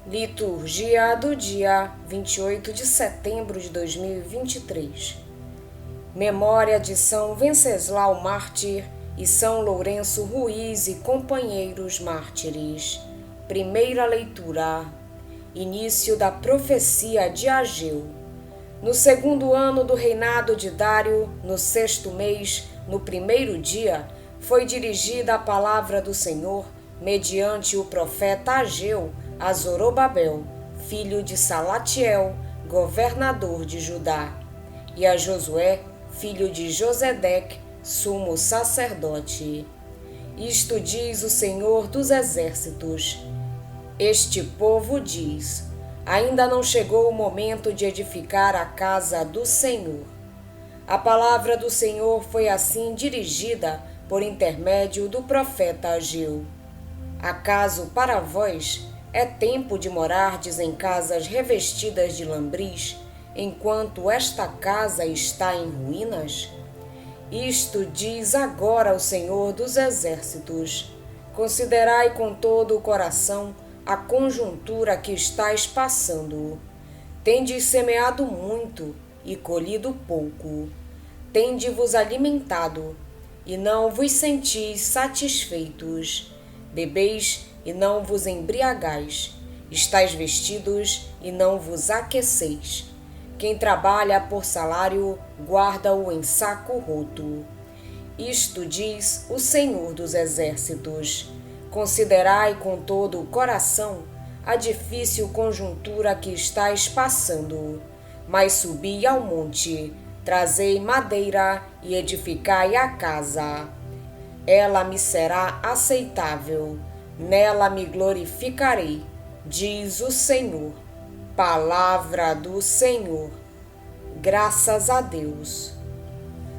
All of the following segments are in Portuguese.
Liturgia do dia 28 de setembro de 2023. Memória de São Venceslau Mártir e São Lourenço Ruiz e companheiros mártires. Primeira leitura. Início da profecia de Ageu. No segundo ano do reinado de Dário, no sexto mês, no primeiro dia, foi dirigida a palavra do Senhor, mediante o profeta Ageu, a Zorobabel, filho de Salatiel, governador de Judá, e a Josué, filho de Josedeque, sumo sacerdote. Isto diz o Senhor dos Exércitos. Este povo diz: ainda não chegou o momento de edificar a casa do Senhor. A palavra do Senhor foi assim dirigida por intermédio do profeta Ageu. Acaso para vós é tempo de morardes em casas revestidas de lambris, enquanto esta casa está em ruínas? Isto diz agora o Senhor dos Exércitos. Considerai com todo o coração a conjuntura que estáis passando. Tendes semeado muito e colhido pouco. Tende-vos alimentado e não vos sentis satisfeitos. Bebeis e não vos embriagais. Estais vestidos e não vos aqueceis. Quem trabalha por salário, guarda-o em saco roto. Isto diz o Senhor dos Exércitos. Considerai com todo o coração a difícil conjuntura que estáis passando. Mas subi ao monte, trazei madeira e edificai a casa. Ela me será aceitável, nela me glorificarei, diz o Senhor. Palavra do Senhor. Graças a Deus.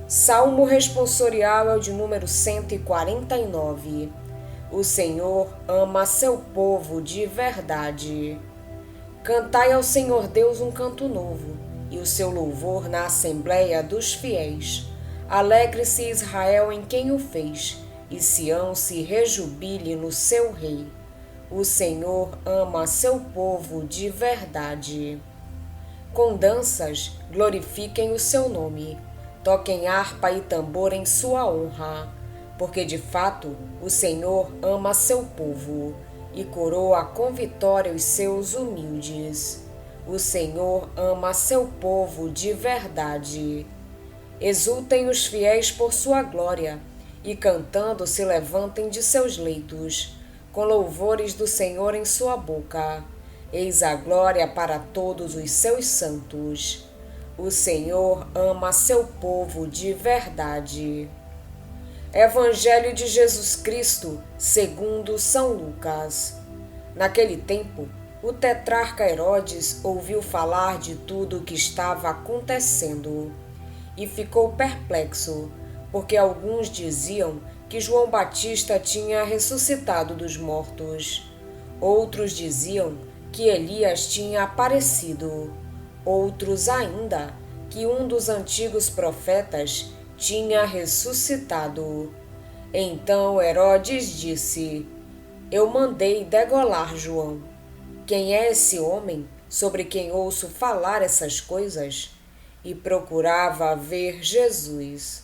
Salmo responsorial é o de número 149. O Senhor ama seu povo de verdade. Cantai ao Senhor Deus um canto novo, e o seu louvor na assembleia dos fiéis. Alegre-se Israel em quem o fez, e Sião se rejubile no seu rei. O Senhor ama seu povo de verdade. Com danças, glorifiquem o seu nome. Toquem harpa e tambor em sua honra. Porque de fato o Senhor ama seu povo e coroa com vitória os seus humildes. O Senhor ama seu povo de verdade. Exultem os fiéis por sua glória, e cantando se levantem de seus leitos, com louvores do Senhor em sua boca. Eis a glória para todos os seus santos. O Senhor ama seu povo de verdade. Evangelho de Jesus Cristo, segundo São Lucas. Naquele tempo, o tetrarca Herodes ouviu falar de tudo o que estava acontecendo e ficou perplexo, porque alguns diziam que João Batista tinha ressuscitado dos mortos. Outros diziam que Elias tinha aparecido. Outros ainda que um dos antigos profetas tinha ressuscitado. Então Herodes disse: eu mandei degolar João. Quem é esse homem sobre quem ouço falar essas coisas? E procurava ver Jesus.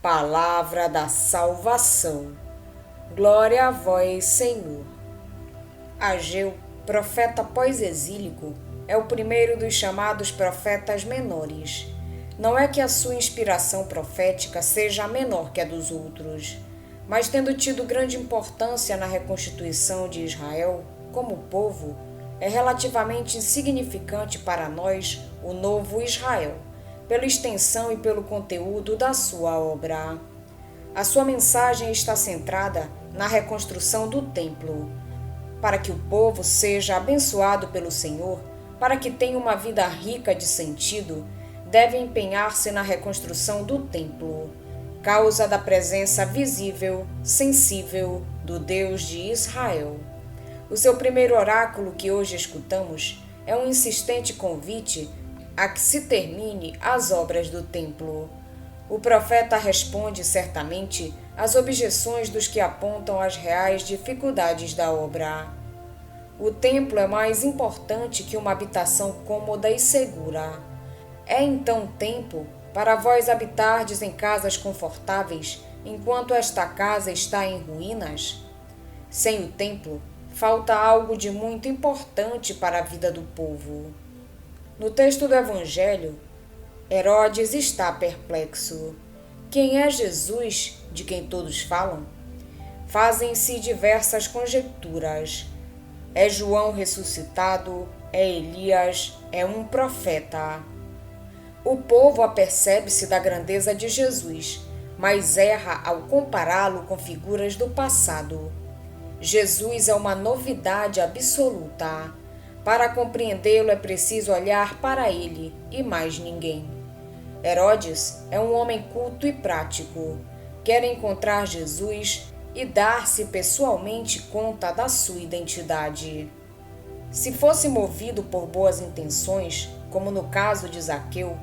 Palavra da salvação. Glória a vós, Senhor. Ageu, profeta pós-exílico, é o primeiro dos chamados profetas menores. Não é que a sua inspiração profética seja menor que a dos outros, mas tendo tido grande importância na reconstituição de Israel como povo, é relativamente insignificante para nós o novo Israel, pela extensão e pelo conteúdo da sua obra. A sua mensagem está centrada na reconstrução do templo. Para que o povo seja abençoado pelo Senhor, para que tenha uma vida rica de sentido, deve empenhar-se na reconstrução do templo, causa da presença visível, sensível do Deus de Israel. O seu primeiro oráculo que hoje escutamos é um insistente convite a que se termine as obras do templo. O profeta responde certamente às objeções dos que apontam as reais dificuldades da obra. O templo é mais importante que uma habitação cômoda e segura. É então tempo para vós habitardes em casas confortáveis, enquanto esta casa está em ruínas? Sem o templo, falta algo de muito importante para a vida do povo. No texto do Evangelho, Herodes está perplexo. Quem é Jesus, de quem todos falam? Fazem-se diversas conjecturas. É João ressuscitado? É Elias? É um profeta? O povo apercebe-se da grandeza de Jesus, mas erra ao compará-lo com figuras do passado. Jesus é uma novidade absoluta. Para compreendê-lo é preciso olhar para ele e mais ninguém. Herodes é um homem culto e prático. Quer encontrar Jesus e dar-se pessoalmente conta da sua identidade. Se fosse movido por boas intenções, como no caso de Zaqueu,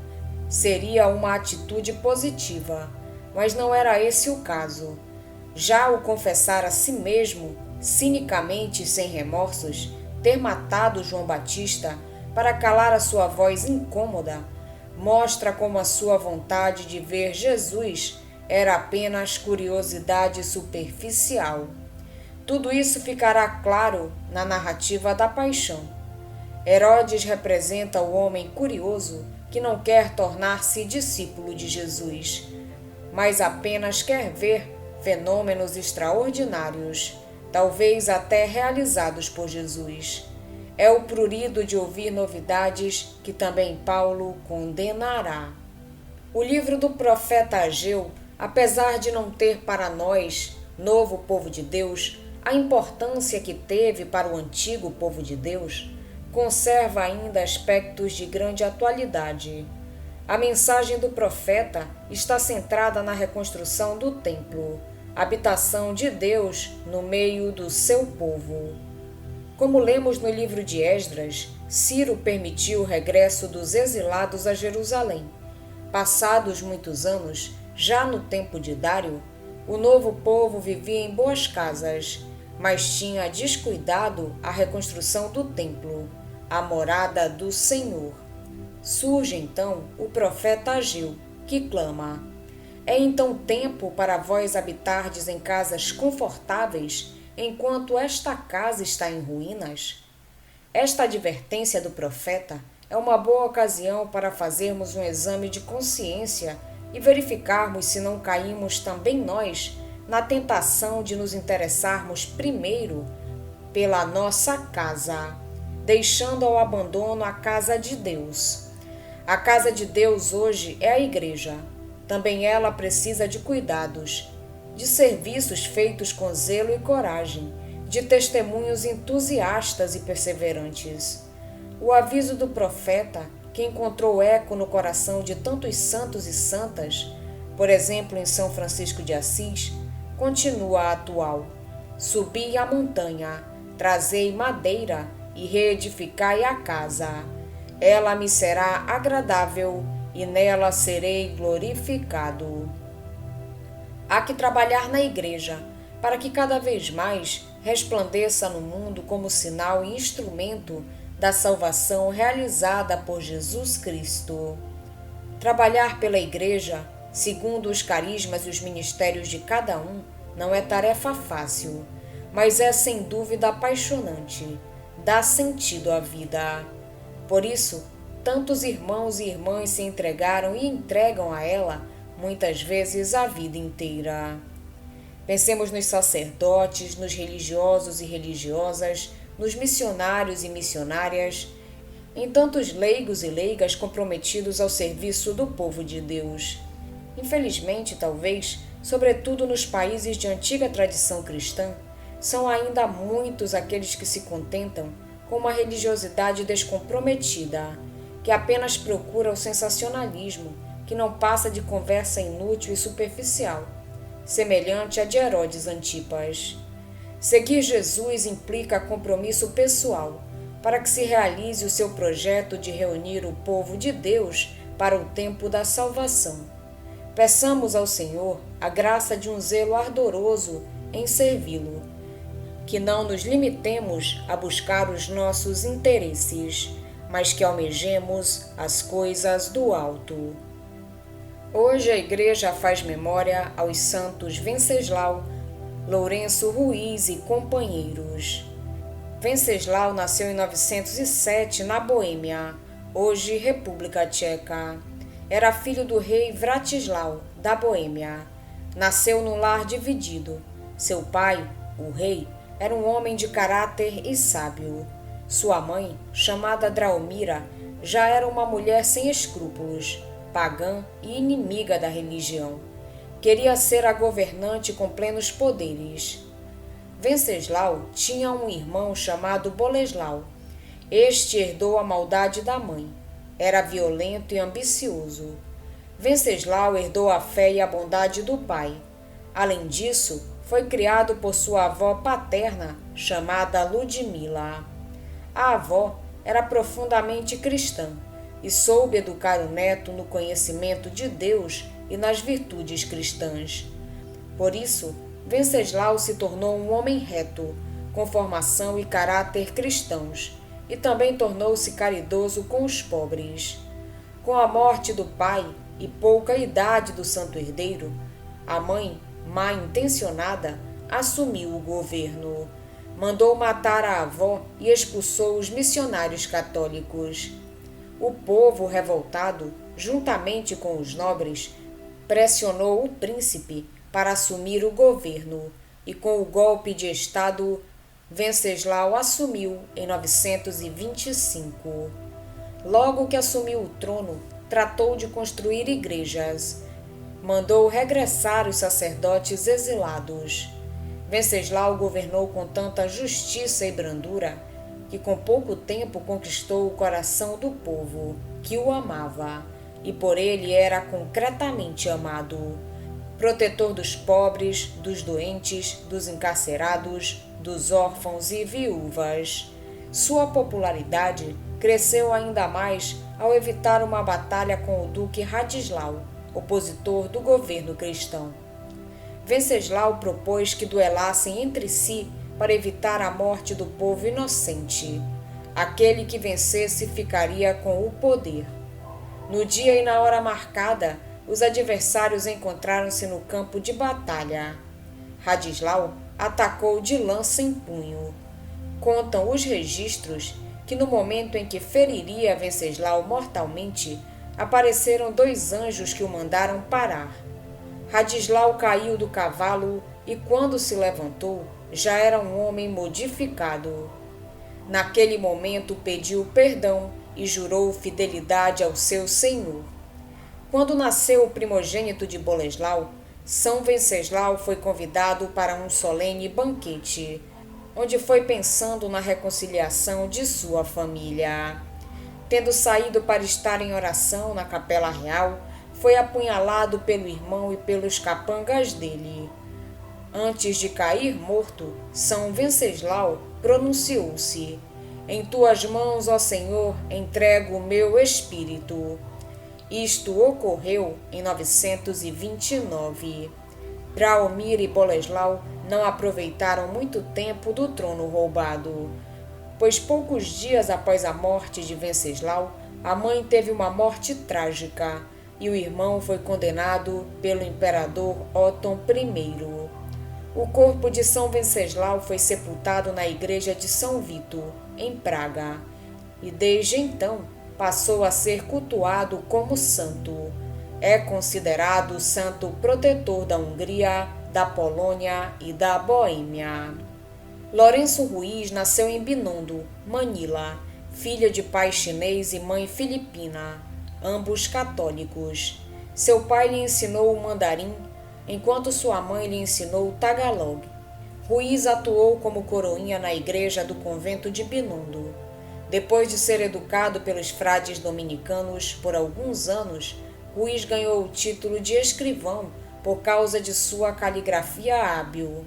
seria uma atitude positiva, mas não era esse o caso. Já o confessar a si mesmo, cinicamente e sem remorsos, ter matado João Batista para calar a sua voz incômoda, mostra como a sua vontade de ver Jesus era apenas curiosidade superficial. Tudo isso ficará claro na narrativa da paixão. Herodes representa o homem curioso que não quer tornar-se discípulo de Jesus, mas apenas quer ver fenômenos extraordinários, talvez até realizados por Jesus. É o prurido de ouvir novidades que também Paulo condenará. O livro do profeta Ageu, apesar de não ter para nós, novo povo de Deus, a importância que teve para o antigo povo de Deus, conserva ainda aspectos de grande atualidade. A mensagem do profeta está centrada na reconstrução do templo, habitação de Deus no meio do seu povo. Como lemos no livro de Esdras, Ciro permitiu o regresso dos exilados a Jerusalém. Passados muitos anos, já no tempo de Dário, o novo povo vivia em boas casas, mas tinha descuidado a reconstrução do templo, a morada do Senhor. Surge então o profeta Ageu, que clama: é então tempo para vós habitardes em casas confortáveis, enquanto esta casa está em ruínas? Esta advertência do profeta é uma boa ocasião para fazermos um exame de consciência e verificarmos se não caímos também nós na tentação de nos interessarmos primeiro pela nossa casa, deixando ao abandono a casa de Deus. A casa de Deus hoje é a igreja. Também ela precisa de cuidados, de serviços feitos com zelo e coragem, de testemunhos entusiastas e perseverantes. O aviso do profeta, que encontrou eco no coração de tantos santos e santas, por exemplo em São Francisco de Assis, continua atual. Subi a montanha, trazei madeira e reedificai a casa. Ela me será agradável e nela serei glorificado. Há que trabalhar na igreja para que cada vez mais resplandeça no mundo como sinal e instrumento da salvação realizada por Jesus Cristo. Trabalhar pela igreja, segundo os carismas e os ministérios de cada um, não é tarefa fácil, mas é sem dúvida apaixonante, dá sentido à vida. Por isso, tantos irmãos e irmãs se entregaram e entregam a ela, muitas vezes a vida inteira. Pensemos nos sacerdotes, nos religiosos e religiosas, nos missionários e missionárias, em tantos leigos e leigas comprometidos ao serviço do povo de Deus. Infelizmente, talvez, sobretudo nos países de antiga tradição cristã, são ainda muitos aqueles que se contentam com uma religiosidade descomprometida, que apenas procura o sensacionalismo, que não passa de conversa inútil e superficial, semelhante à de Herodes Antipas. Seguir Jesus implica compromisso pessoal, para que se realize o seu projeto de reunir o povo de Deus para o tempo da salvação. Peçamos ao Senhor a graça de um zelo ardoroso em servi-lo. que não nos limitemos a buscar os nossos interesses, mas que almejemos as coisas do alto. Hoje a Igreja faz memória aos santos Venceslau, Lourenço Ruiz e companheiros. Venceslau nasceu em 907 na Boêmia, hoje República Tcheca. Era filho do rei Vratislau, da Boêmia. Nasceu num lar dividido. Seu pai, o rei, era um homem de caráter e sábio. Sua mãe, chamada Draumira, já era uma mulher sem escrúpulos, pagã e inimiga da religião. Queria ser a governante com plenos poderes. Venceslau tinha um irmão chamado Boleslau. Este herdou a maldade da mãe. Era violento e ambicioso. Venceslau herdou a fé e a bondade do pai. Além disso, foi criado por sua avó paterna, chamada Ludmila. A avó era profundamente cristã e soube educar o neto no conhecimento de Deus e nas virtudes cristãs. Por isso, Venceslau se tornou um homem reto, com formação e caráter cristãos, e também tornou-se caridoso com os pobres. Com a morte do pai e pouca idade do santo herdeiro, a mãe, má intencionada, assumiu o governo. Mandou matar a avó e expulsou os missionários católicos. O povo revoltado, juntamente com os nobres, pressionou o príncipe para assumir o governo, e com o golpe de Estado, Venceslau assumiu em 925. Logo que assumiu o trono, tratou de construir igrejas. Mandou regressar os sacerdotes exilados. Venceslau governou com tanta justiça e brandura que com pouco tempo conquistou o coração do povo, que o amava, e por ele era concretamente amado. Protetor dos pobres, dos doentes, dos encarcerados, dos órfãos e viúvas. Sua popularidade cresceu ainda mais ao evitar uma batalha com o duque Radislau, opositor do governo cristão. Venceslau propôs que duelassem entre si para evitar a morte do povo inocente. Aquele que vencesse ficaria com o poder. No dia e na hora marcada, os adversários encontraram-se no campo de batalha. Radislau atacou de lança em punho. Contam os registros que no momento em que feriria Venceslau mortalmente, apareceram 2 anjos que o mandaram parar. Radislau caiu do cavalo e, quando se levantou, já era um homem modificado. Naquele momento pediu perdão e jurou fidelidade ao seu senhor. Quando nasceu o primogênito de Boleslau, São Venceslau foi convidado para um solene banquete, onde foi pensando na reconciliação de sua família. Tendo saído para estar em oração na capela real, foi apunhalado pelo irmão e pelos capangas dele. Antes de cair morto, São Venceslau pronunciou-se: "Em tuas mãos, ó Senhor, entrego o meu espírito." Isto ocorreu em 929. Draumira e Boleslau não aproveitaram muito tempo do trono roubado, pois poucos dias após a morte de Venceslau, a mãe teve uma morte trágica e o irmão foi condenado pelo imperador Otton I. O corpo de São Venceslau foi sepultado na igreja de São Vito, em Praga, e desde então passou a ser cultuado como santo. É considerado o santo protetor da Hungria, da Polônia e da Boêmia. Lourenço Ruiz nasceu em Binondo, Manila, filho de pai chinês e mãe filipina, ambos católicos. Seu pai lhe ensinou o mandarim, enquanto sua mãe lhe ensinou o tagalog. Ruiz atuou como coroinha na igreja do convento de Binondo. Depois de ser educado pelos frades dominicanos por alguns anos, Ruiz ganhou o título de escrivão por causa de sua caligrafia hábil.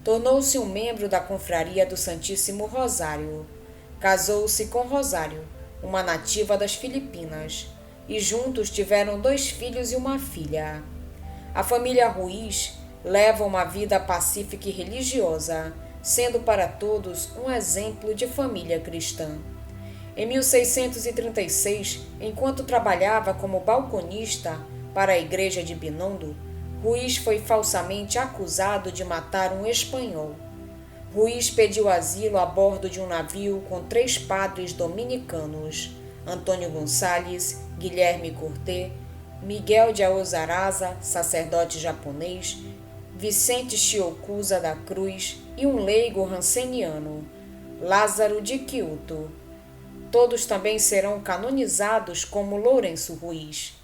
Tornou-se um membro da confraria do Santíssimo Rosário. Casou-se com Rosário, uma nativa das Filipinas, e juntos tiveram 2 filhos e uma filha. A família Ruiz leva uma vida pacífica e religiosa, sendo para todos um exemplo de família cristã. Em 1636, enquanto trabalhava como balconista para a igreja de Binondo, Ruiz foi falsamente acusado de matar um espanhol. Ruiz pediu asilo a bordo de um navio com 3 padres dominicanos: Antônio Gonçalves, Guilherme Corté, Miguel de Aozaraza, sacerdote japonês, Vicente Shiokusa da Cruz e um leigo ranceniano, Lázaro de Kyoto. Todos também serão canonizados como Lourenço Ruiz.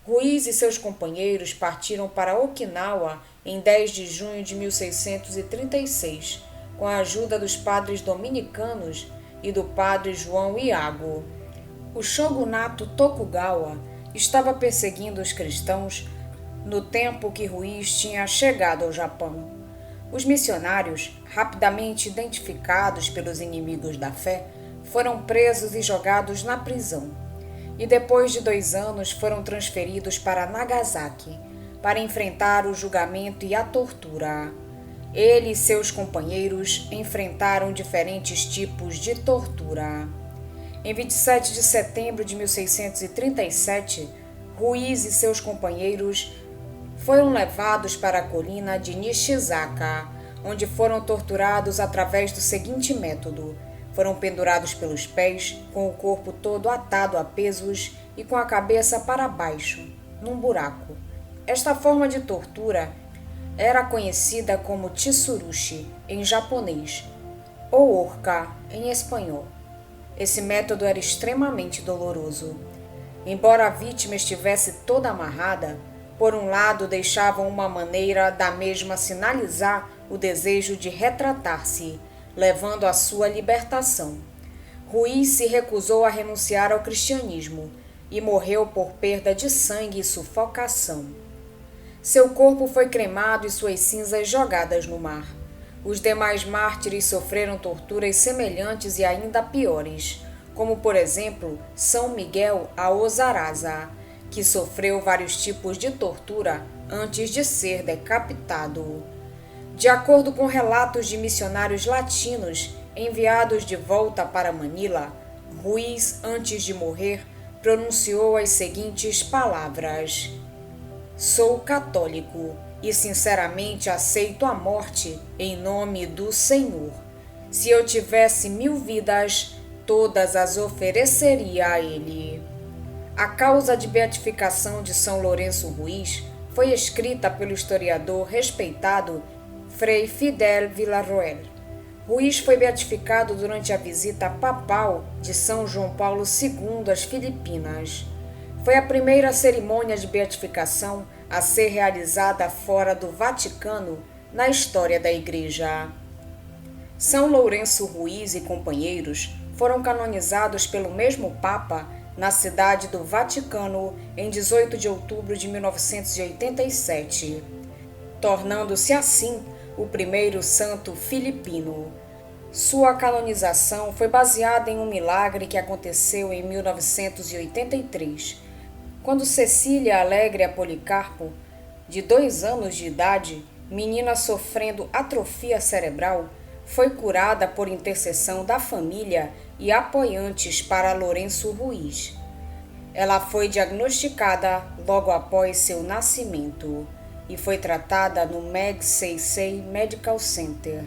Ruiz e seus companheiros partiram para Okinawa em 10 de junho de 1636, com a ajuda dos padres dominicanos e do padre João Iago. O shogunato Tokugawa estava perseguindo os cristãos no tempo que Ruiz tinha chegado ao Japão. Os missionários, rapidamente identificados pelos inimigos da fé, foram presos e jogados na prisão. E depois de 2 anos foram transferidos para Nagasaki, para enfrentar o julgamento e a tortura. Ele e seus companheiros enfrentaram diferentes tipos de tortura. Em 27 de setembro de 1637, Ruiz e seus companheiros foram levados para a colina de Nishizaka, onde foram torturados através do seguinte método: foram pendurados pelos pés, com o corpo todo atado a pesos e com a cabeça para baixo, num buraco. Esta forma de tortura era conhecida como tsurushi em japonês, ou orca em espanhol. Esse método era extremamente doloroso. Embora a vítima estivesse toda amarrada, por um lado deixavam uma maneira da mesma sinalizar o desejo de retratar-se, levando à sua libertação. Ruiz se recusou a renunciar ao cristianismo e morreu por perda de sangue e sufocação. Seu corpo foi cremado e suas cinzas jogadas no mar. Os demais mártires sofreram torturas semelhantes e ainda piores, como por exemplo São Miguel Aozaraza, que sofreu vários tipos de tortura antes de ser decapitado. De acordo com relatos de missionários latinos enviados de volta para Manila, Ruiz, antes de morrer, pronunciou as seguintes palavras: "Sou católico e sinceramente aceito a morte em nome do Senhor. Se eu tivesse 1000 vidas, todas as ofereceria a Ele." A causa de beatificação de São Lourenço Ruiz foi escrita pelo historiador respeitado Frei Fidel Villarroel. Ruiz foi beatificado durante a visita papal de São João Paulo II às Filipinas. Foi a primeira cerimônia de beatificação a ser realizada fora do Vaticano na história da Igreja. São Lourenço Ruiz e companheiros foram canonizados pelo mesmo Papa na cidade do Vaticano em 18 de outubro de 1987, tornando-se assim o primeiro santo filipino. Sua canonização foi baseada em um milagre que aconteceu em 1983, quando Cecília Alegre Policarpo, de 2 anos de idade, menina sofrendo atrofia cerebral, foi curada por intercessão da família e apoiantes para Lourenço Ruiz. Ela foi diagnosticada logo após seu nascimento e foi tratada no Meg Seisei Medical Center.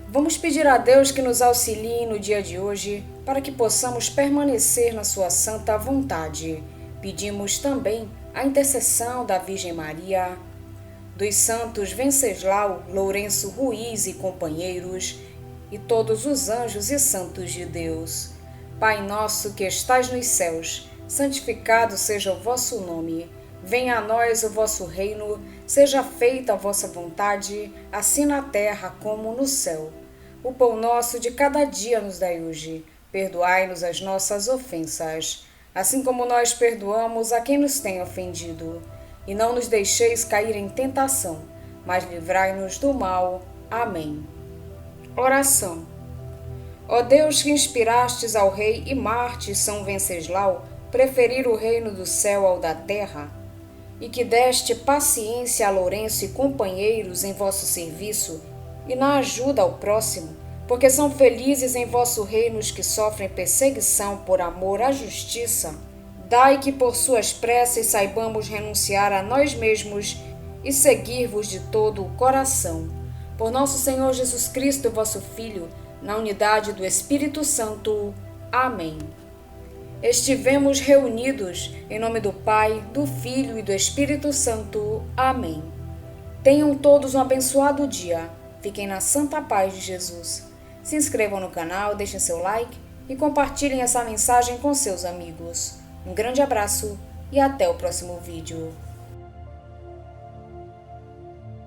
Vamos pedir a Deus que nos auxilie no dia de hoje para que possamos permanecer na sua santa vontade. Pedimos também a intercessão da Virgem Maria, dos santos Venceslau, Lourenço Ruiz e companheiros, e todos os anjos e santos de Deus. Pai nosso que estais nos céus, santificado seja o vosso nome. Venha a nós o vosso reino, seja feita a vossa vontade, assim na terra como no céu. O pão nosso de cada dia nos dai hoje. Perdoai-nos as nossas ofensas, assim como nós perdoamos a quem nos tem ofendido. E não nos deixeis cair em tentação, mas livrai-nos do mal. Amém. Oração. Ó Deus, que inspirastes ao rei e mártir São Venceslau preferir o reino do céu ao da terra, e que deste paciência a Lourenço e companheiros em vosso serviço, e na ajuda ao próximo, porque são felizes em vosso reino os que sofrem perseguição por amor à justiça. Dai que por suas preces saibamos renunciar a nós mesmos e seguir-vos de todo o coração. Por nosso Senhor Jesus Cristo, vosso Filho, na unidade do Espírito Santo. Amém. Estivemos reunidos em nome do Pai, do Filho e do Espírito Santo. Amém. Tenham todos um abençoado dia. Fiquem na santa paz de Jesus. Se inscrevam no canal, deixem seu like e compartilhem essa mensagem com seus amigos. Um grande abraço e até o próximo vídeo.